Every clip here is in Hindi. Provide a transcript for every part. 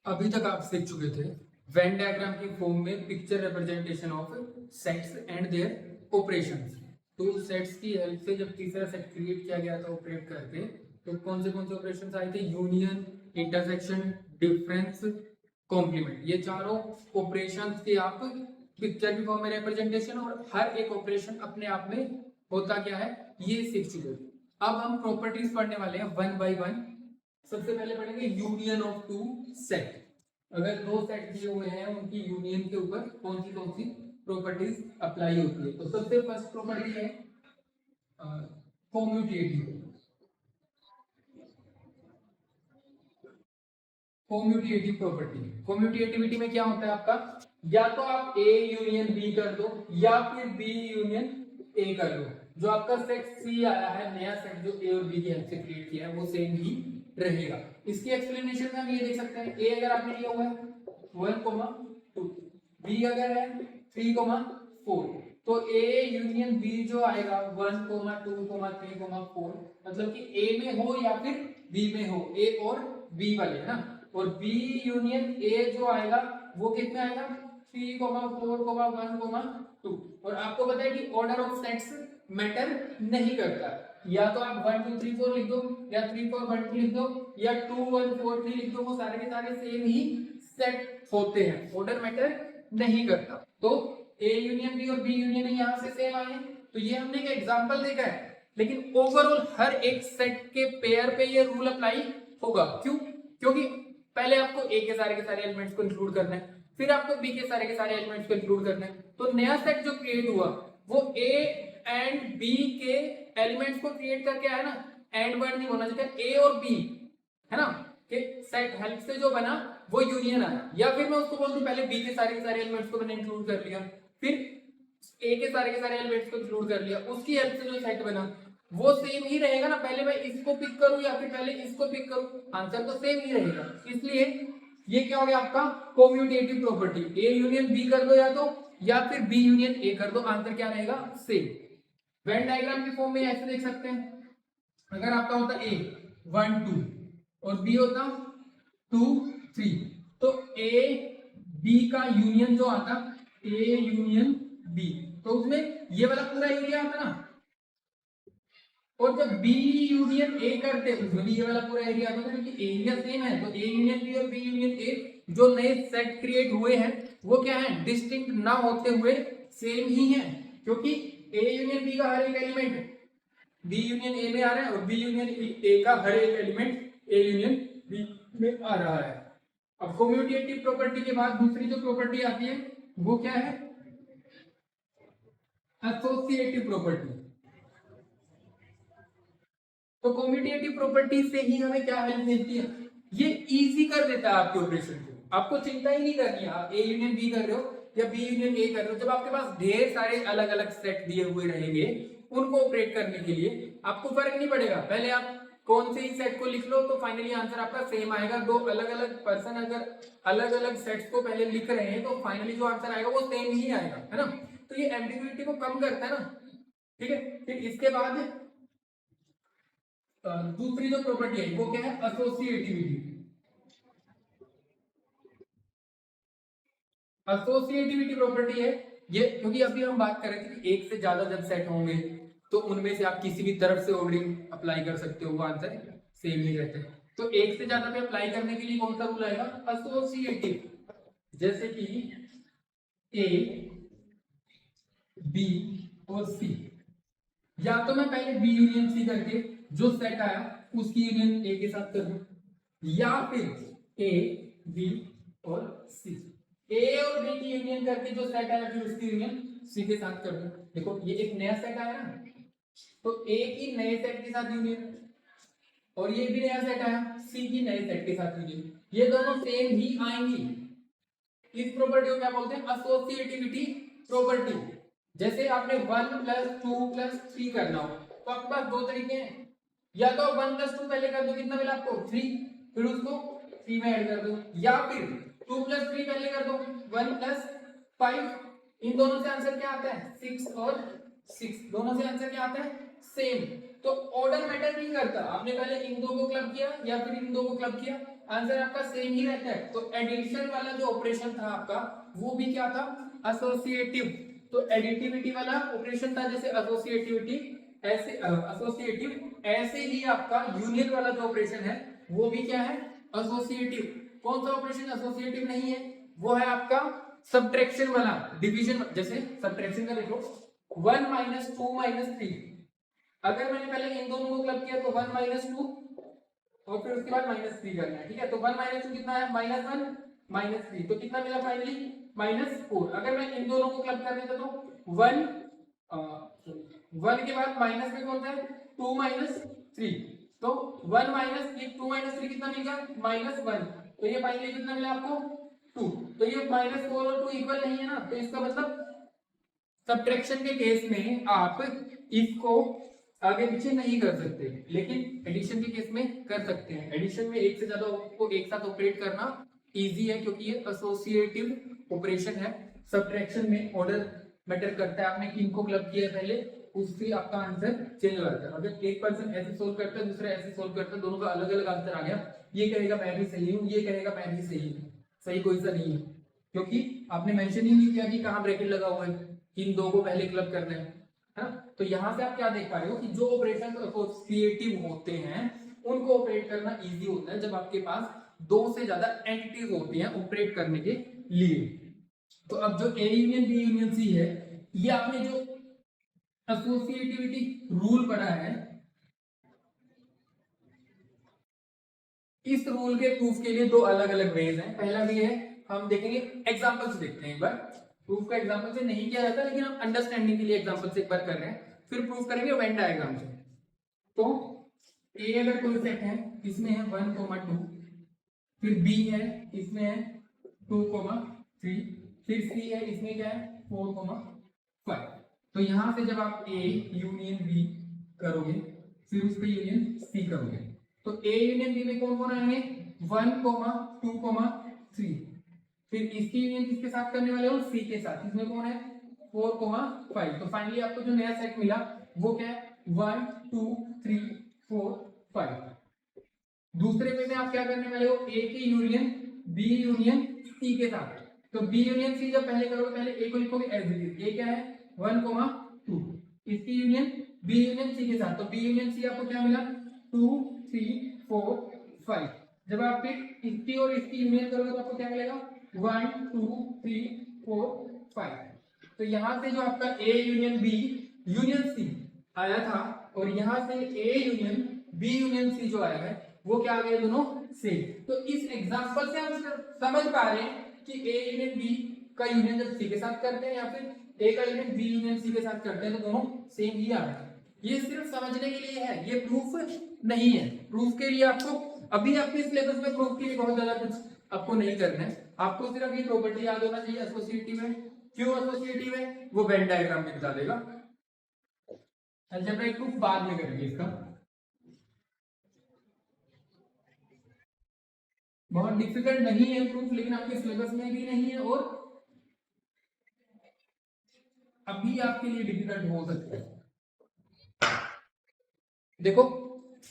अभी तक आप सीख चुके थे वेन डायग्राम की फॉर्म में picture representation of sets and their operations. तो सेट्स की हेल्प से जब तीसरा सेट क्रिएट किया गया था ऑपरेट करके, तो कौन से ऑपरेशंस आए थे? Union, intersection, difference, complement. ये चारों ऑपरेशंस के आप पिक्चर की फॉर्म में रिप्रेजेंटेशन, और हर एक ऑपरेशन अपने आप में होता क्या है ये सीख चुके थे। अब हम प्रॉपर्टीज पढ़ने वाले हैं वन बाय वन। सबसे पहले पढ़ेंगे यूनियन ऑफ टू सेट। अगर दो सेट दिए हुए हैं उनकी यूनियन के ऊपर कौन सी प्रॉपर्टीज अप्लाई होती है। तो सबसे फर्स्ट प्रॉपर्टी है कॉम्यूटेटिव। कॉम्यूटेटिव प्रॉपर्टी, कॉम्यूटेटिविटी में क्या होता है आपका, या तो आप ए यूनियन बी कर दो या फिर बी यूनियन ए कर दो। जो आपका सेट सी आया है, नया सेट जो ए और बी की हेल्प से क्रिएट किया है, वो सेम ही रहेगा। इसकी एक्सप्लेनेशन में हम ये देख सकते हैं, ए अगर आपने लिया हुआ है 1,2, बी अगर है 3,4, तो ए यूनियन बी जो आएगा 1,2,3,4, मतलब कि ए में हो या फिर बी में हो, ए और बी वाले है ना। और बी यूनियन ए जो आएगा वो कितना आएगा 3,4,1,2। और आपको पता है कि ऑर्डर ऑफ सेट्स मैटर नहीं करता, या तो आप 1 2 3 4 लिख दो, या 3 4 1 2 लिख दो, या 2 1 4 3 लिख दो, वो सारे के सारे सेम ही सेट होते हैं, ऑर्डर मैटर नहीं करता। तो ए यूनियन बी और बी यूनियन यहाँ से सेम आए, तो ये हमने एक एग्जांपल देखा है, लेकिन ओवरऑल हर एक सेट के पेयर पे ये रूल अप्लाई होगा। क्यों? क्योंकि पहले आपको ए के सारे एलिमेंट्स को इंक्लूड करना है, फिर आपको बी के सारे एलिमेंट्स को इंक्लूड करना है। तो नया सेट जो क्रिएट हुआ वो ए एंड बी के एलिमेंट्स को क्रिएट करके आया ना, एंड वर्ड नहीं होना चाहिए, ए और बी है ना कि सेट हेल्प से जो बना वो यूनियन आया। या फिर मैं उसको बोल दूं पहले बी के सारे एलिमेंट्स को मैंने इंक्लूड कर लिया, फिर ए के सारे एलिमेंट्स को इंक्लूड कर लिया, उसकी हेल्प से जो सेट बना वो सेम ही रहेगा ना। पहले मैं इसको पिक करूं या फिर पहले इसको पिक करूं, आंसर तो सेम ही रहेगा। इसलिए ये क्या हो गया आपका commutative property. A union B कर दो या फिर बी यूनियन ए कर दो, आंसर क्या रहेगा सेम। वेन डायग्राम की फॉर्म में ऐसे देख सकते हैं, अगर आपका होता ए 1 2 और बी होता 2 3, तो ए बी का यूनियन जो आता ए यूनियन बी, तो उसमें ये वाला पूरा एरिया आता ना। और जब बी यूनियन ए करते हैं उसमें भी ये वाला पूरा एरिया आता है, क्योंकि एरिया सेम है। तो ए यूनियन बी और बी यूनियन ए जो नए सेट क्रिएट हुए हैं वो क्या है, डिस्टिंक्ट ना होते हुए सेम ही है, क्योंकि ए यूनियन बी का हर एक एलिमेंट बी यूनियन ए में आ रहा है, और बी यूनियन ए का हर एक एलिमेंट ए यूनियन बी में आ रहा है। अब कम्यूटेटिव प्रॉपर्टी के बाद दूसरी जो प्रॉपर्टी आती है वो क्या है, एसोसिएटिव प्रॉपर्टी। तो कम्यूटेटिव प्रॉपर्टी से ही हमें क्या हेल्प मिलती है, ये इजी कर देता है आपके ऑपरेशन को। आपको चिंता ही नहीं करनी है, आप ए यूनियन बी कर रहे हो या बी यूनियन ए कर रहे हो, जब आपके पास ढेर सारे अलग अलग सेट दिए हुए रहेंगे उनको ऑपरेट करने के लिए आपको फर्क नहीं पड़ेगा। पहले आप कौन से ही सेट को लिख लो तो फाइनली आंसर आपका सेम आएगा। दो अलग अलग पर्सन अगर अलग अलग सेट्स को पहले लिख रहे हैं तो फाइनली जो आंसर आएगा वो सेम ही आएगा, है ना। तो ये एम्बिग्युइटी को कम करता है ना, ठीक है। फिर इसके बाद दूसरी जो प्रॉपर्टी है वो क्या है, एसोसिएटिविटी। एसोसिएटिविटी प्रॉपर्टी है ये, क्योंकि अभी हम बात कर रहे थे कि एक से ज्यादा जब सेट होंगे तो उनमें से आप किसी भी तरफ से ऑर्डरिंग अप्लाई कर सकते हो, वो आंसर सेम ही रहते हैं। तो एक से ज्यादा पे अप्लाई करने के लिए कौन सा रूल आएगा, एसोसिएटिव। जैसे कि ए बी और सी, या तो मैं पहले बी यूनियन सी करके जो सेट आया उसकी यूनियन ए के साथ कर दूं, या फिर ए बी और सी, ए और बी की यूनियन करके जो सेट आया फिर उसकी यूनियन सी के साथ कर दूं। देखो ये एक नया सेट आया ना, तो ए की नए सेट के साथ यूनियन, और ये भी नया सेट आया सी की नए सेट के साथ यूनियन, ये दोनों सेम ही आएंगी। इस प्रॉपर्टी को क्या बोलते हैं, एसोसिएटिविटी प्रॉपर्टी। जैसे आपने 1 + 2 + 3 करना हो तो आपके पास दो तरीके हैं, या तो 1 + 2 पहले कर दो, कितना मिला आपको 3, फिर उसको 3 में ऐड कर दो, या फिर 2 + 3 पहले कर दो 1 + 5। इन दोनों से आंसर क्या आता है 6 और 6, दोनों से आंसर क्या आता है सेम। तो ऑर्डर मैटर नहीं करता, आपने पहले इन दो को क्लब किया या फिर इन दो को क्लब किया, आंसर आपका सेम ही रहता है। तो एडिशन वाला जो ऑपरेशन था आपका वो भी क्या था, एसोसिएटिव। तो एडिटिविटी वाला ऑपरेशन था जैसे एसोसिएटिविटी, ऐसे एसोसिएटिव, ऐसे ही आपका यूनियन वाला जो ऑपरेशन है वो भी क्या है, एसोसिएटिव। कौन सा ऑपरेशन एसोसिएटिव नहीं है, वो है आपका सब्ट्रैक्शन वाला, डिवीजन। जैसे सब्ट्रैक्शन का देखो 1 माइनस 2 माइनस 3, अगर मैंने पहले इन दोनों को क्लब किया तो 1 माइनस 2 और फिर उसके बाद माइनस 3 करना है, ठीक है। तो 1 माइनस 2 कितना है, माइनस 1 माइनस 3, तो कितना मिला फाइनली, माइनस 4। अगर मैं इन दोनों को क्लब कर देता तो 1 के बाद माइनस में कौन सा है, 2 माइनस 3, तो 1 माइनस 2 माइनस 3 कितना मिल गया, माइनस 1। तो ये फाइनली कितना मिला आपको, 2। तो ये माइनस 4 और 2 इक्वल नहीं है ना, तो इसका मतलब सब्ट्रैक्शन के केस में आप इसको आगे पीछे नहीं कर सकते, लेकिन एडिशन के केस में कर सकते हैं। एडिशन में एक से ज्यादा को एक साथ ऑपरेट करना इजी है क्योंकि ये एसोसिएटिव ऑपरेशन है। सब्ट्रैक्शन में ऑर्डर मैटर करता है, आपने किन को क्लब किया पहले, उससे आपका आंसर चेंज हो जाता है। अगर एक पर्सन ऐसे सोल्व करता है, दूसरा ऐसे सोल्व करता है, दोनों का अलग अलग आंसर आ गया, ये कहेगा मैं भी सही हूँ, ये कहेगा मैं भी सही हूँ, सही कोई सा नहीं है, क्योंकि आपने मेंशन ही नहीं किया कि कहाँ ब्रैकेट लगा हुआ है, इन दो को पहले क्लब करना है ना। तो यहां से आप क्या देख पा रहे हो कि जो ऑपरेशन एसोसिएटिव होते हैं उनको ऑपरेट करना इजी होता है जब आपके पास दो से ज्यादा एंटिटीज होती हैं ऑपरेट करने के लिए। तो अब जो A union B union C है, ये आपने जो एसोसिएटिविटी रूल पढ़ा है, इस रूल के प्रूफ के लिए दो अलग अलग वेज हैं। पहला वे है, हम देखेंगे एग्जांपल से, देखते हैं एक बार। प्रूफ का एग्जांपल से नहीं किया जाता, लेकिन हम अंडरस्टैंडिंग के लिए एग्जांपल से एक बार कर रहे हैं, फिर प्रूफ करेंगे वेन डायग्राम से। तो ए अगर कोई सेट है, इसमें है 1, 2, फिर बी है, इसमें है 2, 3, फिर सी है, इसमें क्या है 4, 5। तो यहां से जब आप ए यूनियन बी करोगे, फिर उस पर यूनियन सी करोगे, तो ए यूनियन बी में कौन कौन आएंगे, 1, 2, 3। फिर इसकी यूनियन किसके साथ करने वाले हो, सी के साथ, इसमें कौन है 4, 5। तो फाइनली आपको जो नया सेट मिला वो क्या है, 1, 2, 3, 4, 5। दूसरे में आप क्या करने वाले हो, ए की यूनियन बी यूनियन सी के साथ। तो बी यूनियन सी जब पहले करोगे, पहले ए को लिखोगे एज इट इज, ए क्या है 1, 2, इसकी यूनियन बी यूनियन सी के साथ, तो बी यूनियन सी आपको क्या मिला 2, 3, 4, 5। जब आप फिर इसकी और इसकी यूनियन करोगे तो आपको क्या मिलेगा 1, 2, 3, 4, 5। तो यहां से जो आपका A union B union C आया था, और यहां से A union B union C जो आया है वो क्या आ गया, दोनों सेम। तो इस एग्जांपल से हम समझ पा रहे हैं कि ए यूनियन बी का यूनियन जब सी के साथ करते हैं या फिर ए का यूनियन बी यूनियन सी के साथ करते हैं तो दोनों सेम ही आ रहे हैं। ये सिर्फ समझने के लिए है, ये प्रूफ नहीं है। प्रूफ के लिए आपको अभी आपके सिलेबस में प्रूफ के लिए बहुत ज्यादा कुछ आपको नहीं करना है, आपको सिर्फ ये प्रॉपर्टी याद होना चाहिए एसोसिएटिव है। क्यों एसोसिएटिव है वो वेन डायग्राम में बता देगा, अलजेब्रिक प्रूफ बाद में करेंगे इसका। बहुत डिफिकल्ट नहीं है प्रूफ, लेकिन आपके सिलेबस में भी नहीं है और अभी आपके लिए डिफिकल्ट हो सकता है। देखो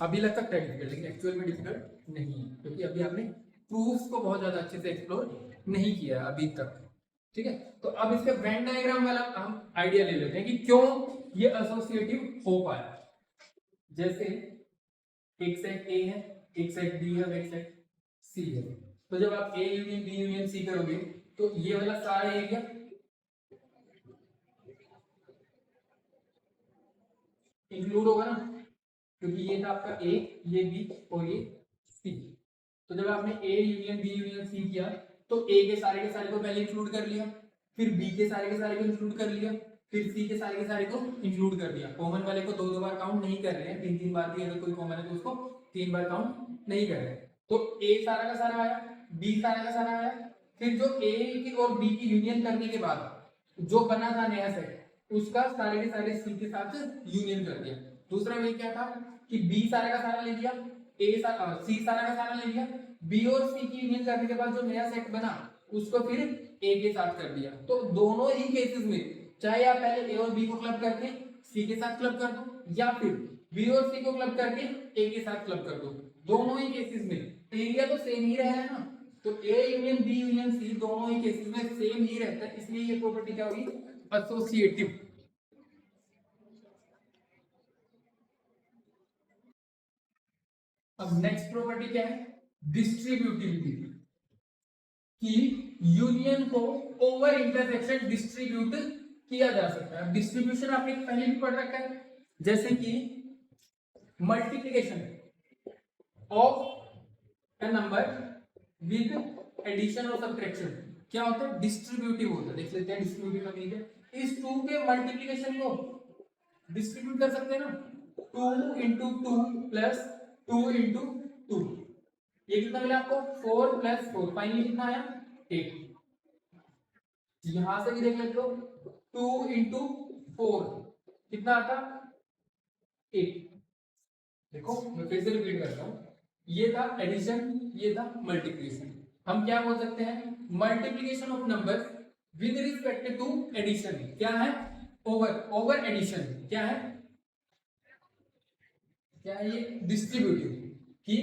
अभी लग सकता है डिफिकल्ट, लेकिन एक्चुअल में डिफिकल्ट नहीं है, क्योंकि अभी आपने प्रूफ्स को बहुत ज्यादा अच्छे से एक्सप्लोर नहीं किया अभी तक, ठीक है। तो अब इसके वेन डायग्राम वाला हम आइडिया ले लेते हैं कि क्यों ये एसोसिएटिव हो पाया। जैसे एक सेट ए है, एक सेट बी है, एक सेट सी है। तो जब आप A union B union C करोगे तो ये वाला सारा एरिया इंक्लूड होगा ना, क्योंकि ये था आपका ए, ये बी और ये सी। तो जब आपने A union B union C किया तो ए के सारे को पहले इंक्लूड कर लिया, फिर बी के सारे को इंक्लूड कर लिया, फिर सी के सारे को इंक्लूड कर दिया। कॉमन वाले को दो बार काउंट नहीं कर रहे हैं, तीन बार भी अगर कोई कॉमन है तो उसको 3 बार काउंट नहीं कर रहे हैं। तो ए सारा का सारा आया, बी सारा का सारा आया, फिर जो ए की और बी की यूनियन करने के बाद जो बना था नया सेट, उसका सारे के सारे सी के साथ यूनियन कर दिया। दूसरा वे क्या था कि बी सारा का सारा ले लिया, सी सारा का सारा ले लिया, बी और सी की यूनियन करने के बाद जो नया सेट बना उसको फिर ए के साथ कर दिया। तो दोनों ही केसेस में चाहे आप पहले ए और बी को क्लब करके सी के साथ क्लब कर दो, या फिर बी और सी को क्लब करके ए के साथ क्लब कर दो, दोनों ही केसेस में एरिया तो सेम ही रहा है ना, तो A union B union C दोनों ही केसेस में सेम ही रहता है, इसलिए ये प्रॉपर्टी क्या होगी, एसोसिएटिव। अब नेक्स्ट प्रॉपर्टी क्या है, डिस्ट्रीब्यूटिविटी, कि यूनियन को ओवर इंटरसेक्शन डिस्ट्रीब्यूट किया जा सकता है। डिस्ट्रीब्यूशन आपने पहले भी पढ़ रखा है, जैसे कि multiplication of a number with addition और सब्ट्रैक्शन क्या होता है, डिस्ट्रीब्यूटिव होता है। देख लेते हैं डिस्ट्रीब्यूटिव का मीनिंग है, इस 2 के मल्टीप्लिकेशन को डिस्ट्रीब्यूट कर सकते हैं ना, 2 इंटू 2 प्लस 2 इंटू 2, ये कितना मिला आपको, 4 प्लस 4, फाइनली कितना आया, 8। यहां से भी देख लेते हो, 2 इंटू 4 कितना आता, 8। देखो मैं फिर से रिपीट करता हूं, ये था एडिशन, ये था मल्टीप्लिकेशन। हम क्या बोल सकते हैं, multiplication of numbers with respect to addition क्या है, ओवर एडिशन क्या है, क्या है ये, डिस्ट्रीब्यूटिव, कि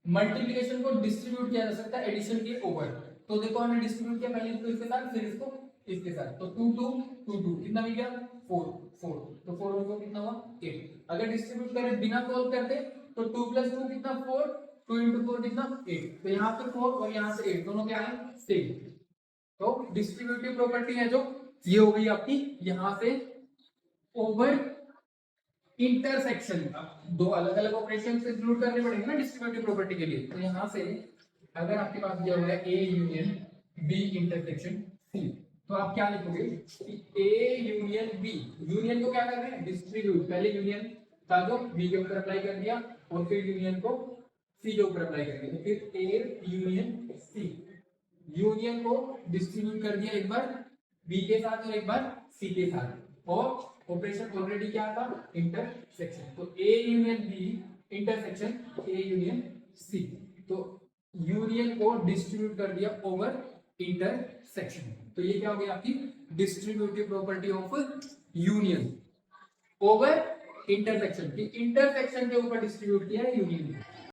मल्टीप्लिकेशन को डिस्ट्रीब्यूट किया जा सकता है एडिशन के ओवर। तो देखो हमने डिस्ट्रीब्यूट किया, पहले इसको इसके साथ, फिर इसको इसके साथ, तो 2 2 2 2 कितना मिल गया, 4 4, तो 4 और 4 कितना हुआ, 8। अगर डिस्ट्रीब्यूट करें बिना सॉल्व करते तो 2 प्लस 2 कितना, 4, 2 इंटू 4 कितना, 8। तो यहाँ पे 4 और यहाँ से 8 दोनों क्या है, सेम। तो डिस्ट्रीब्यूटिव प्रॉपर्टी है जो, ये हो गई आपकी यहाँ से ओवर इंटरसेक्शन। दो अलग अलग ऑपरेशन इंक्लूड करने पड़ेंगे ना डिस्ट्रीब्यूटिव प्रॉपर्टी के लिए, तो यहाँ से अगर आपके पास दिया हुआ है A union B intersection C, तो आप क्या लिखोगे, ए यूनियन बी, यूनियन को क्या कर रहे हैं, डिस्ट्रीब्यूट, पहले यूनियन था जो बी के ऊपर अप्लाई कर दिया और फिर यूनियन को सी के ऊपर अप्लाई कर दिया, तो फिर ए यूनियन सी, यूनियन को डिस्ट्रीब्यूट कर दिया एक बार बी के साथ और एक बार सी के साथ, और ऑपरेशन ऑलरेडी क्या था, इंटरसेक्शन, तो A union B intersection A union C, तो यूनियन को डिस्ट्रीब्यूट कर दिया ओवर इंटरसेक्शन। तो ये क्या हो गया आपकी distributive property of union over intersection, की इंटरसेक्शन के ऊपर डिस्ट्रीब्यूट किया है यूनियन।